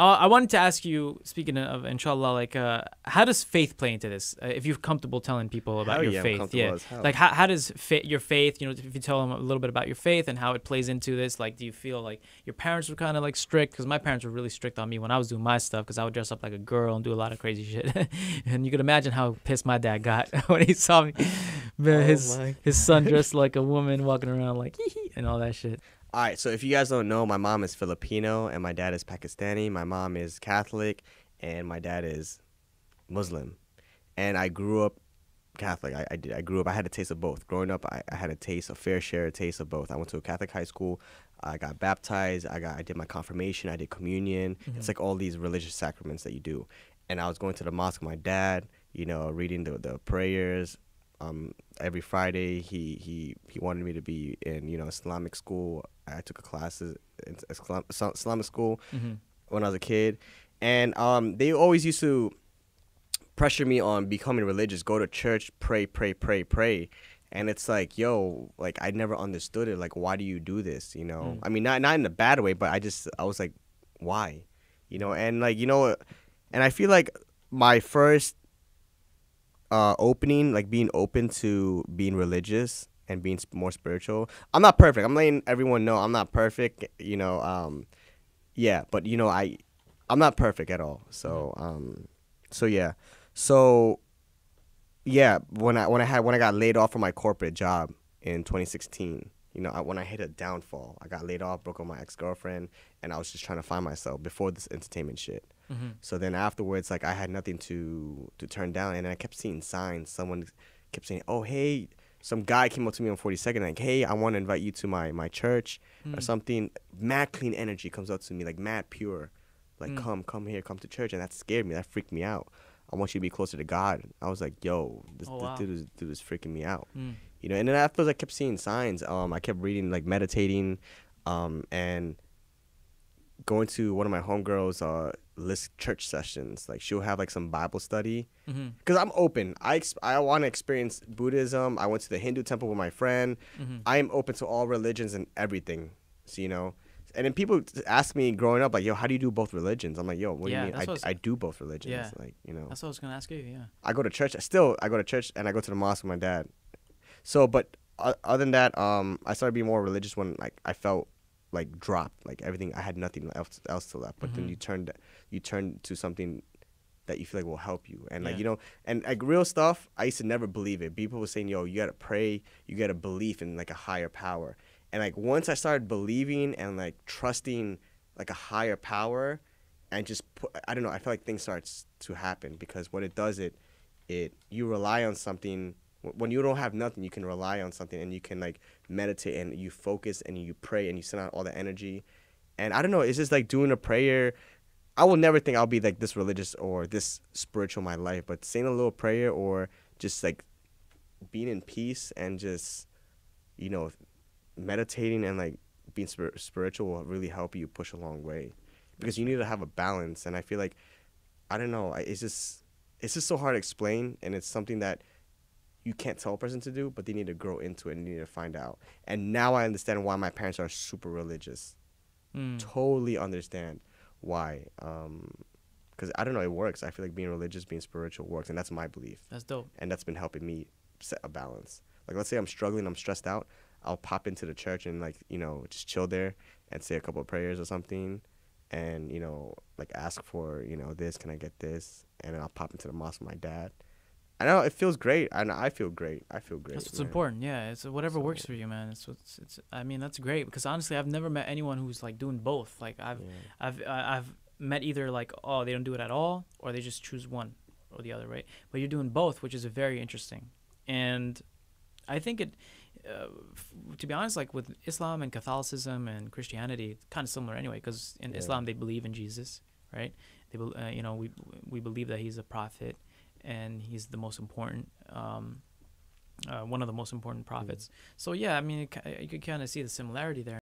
I wanted to ask you, speaking of inshallah, like, how does faith play into this? If you're comfortable telling people about Hell your yeah, I'm faith, comfortable yeah, as hell. like how does your faith, if you tell them a little bit about your faith and how it plays into this, like, do you feel like your parents were kind of like strict? Because my parents were really strict on me when I was doing my stuff, because I would dress up like a girl and do a lot of crazy shit, and you could imagine how pissed my dad got when he saw me, man, his son dressed like a woman walking around like and all that shit. All right, so if you guys don't know, my mom is Filipino and my dad is Pakistani. My mom is Catholic and my dad is Muslim. And I grew up Catholic. I grew up, I had a taste of both. Growing up, I had a fair share taste of both. I went to a Catholic high school. I got baptized. I did my confirmation. I did communion. Mm-hmm. It's like all these religious sacraments that you do. And I was going to the mosque with my dad, reading the prayers. Every Friday, he wanted me to be in Islamic school. I took a class in Islamic school Mm-hmm. when I was a kid, and they always used to pressure me on becoming religious. Go to church, pray, and it's like, yo, like I never understood it. Like, why do you do this? I mean, not in a bad way, but I was like, why, and like and I feel like my first opening, like being open to being religious and being more spiritual. I'm not perfect. I'm letting everyone know I'm not perfect. Yeah, but I'm not perfect at all. So yeah, so yeah. When I got laid off from my corporate job in 2016, when I hit a downfall, I got laid off, broke up with my ex-girlfriend, and I was just trying to find myself before this entertainment shit. Mm-hmm. So then afterwards, like I had nothing to turn down, and I kept seeing signs. Someone kept saying, "Oh, hey," some guy came up to me on 42nd, like, "Hey, I want to invite you to my church or something." Mad clean energy comes up to me, like mad pure, like come here, come to church, and that scared me. That freaked me out. I want you to be closer to God. I was like, yo, this dude is freaking me out. And then afterwards, I kept seeing signs. I kept reading, like meditating, and going to one of my homegirls' list church sessions. Like she'll have like some Bible study. Because I'm open. I want to experience Buddhism. I went to the Hindu temple with my friend. I am open to all religions and everything. So, and then people ask me growing up, like, yo, how do you do both religions? I'm like, yo, what do you mean? I do both religions. Yeah. Like, That's what I was going to ask you, yeah. I go to church. I go to church and I go to the mosque with my dad. So, but other than that, I started being more religious when like I felt like dropped, like everything. I had nothing else to left. But then you turn to something that you feel like will help you, and like and like real stuff. I used to never believe it. People were saying, yo, you gotta pray, you gotta believe in like a higher power. And like once I started believing and like trusting like a higher power, and just I don't know, I feel like things starts to happen, because what it does, it you rely on something. When you don't have nothing, you can rely on something, and you can like meditate and you focus and you pray and you send out all the energy. And I don't know, it's just like doing a prayer. I will never think I'll be like this religious or this spiritual in my life, but saying a little prayer or just like being in peace and just meditating and like being spiritual will really help you push a long way, because you need to have a balance. And I feel like, I don't know, it's just so hard to explain, and it's something that you can't tell a person to do, but they need to grow into it and need to find out. And now I understand why my parents are super religious. Totally understand why. Because I don't know, it works. I feel like being religious, being spiritual works, and that's my belief. That's dope. And that's been helping me set a balance. Like, let's say I'm struggling, I'm stressed out, I'll pop into the church and like just chill there and say a couple of prayers or something, and like ask for this, can I get this, and then I'll pop into the mosque with my dad. I know it feels great, and I feel great. That's what's important. Yeah, it's whatever works for you, man. It's. I mean, that's great, because honestly, I've never met anyone who's like doing both. Like I've met either like, oh, they don't do it at all, or they just choose one or the other, right? But you're doing both, which is very interesting. And I think it, to be honest, like with Islam and Catholicism and Christianity, it's kind of similar anyway, because in Islam they believe in Jesus, right? They we believe that he's a prophet, and he's the most important, one of the most important prophets. So yeah, I mean, you could kind of see the similarity there.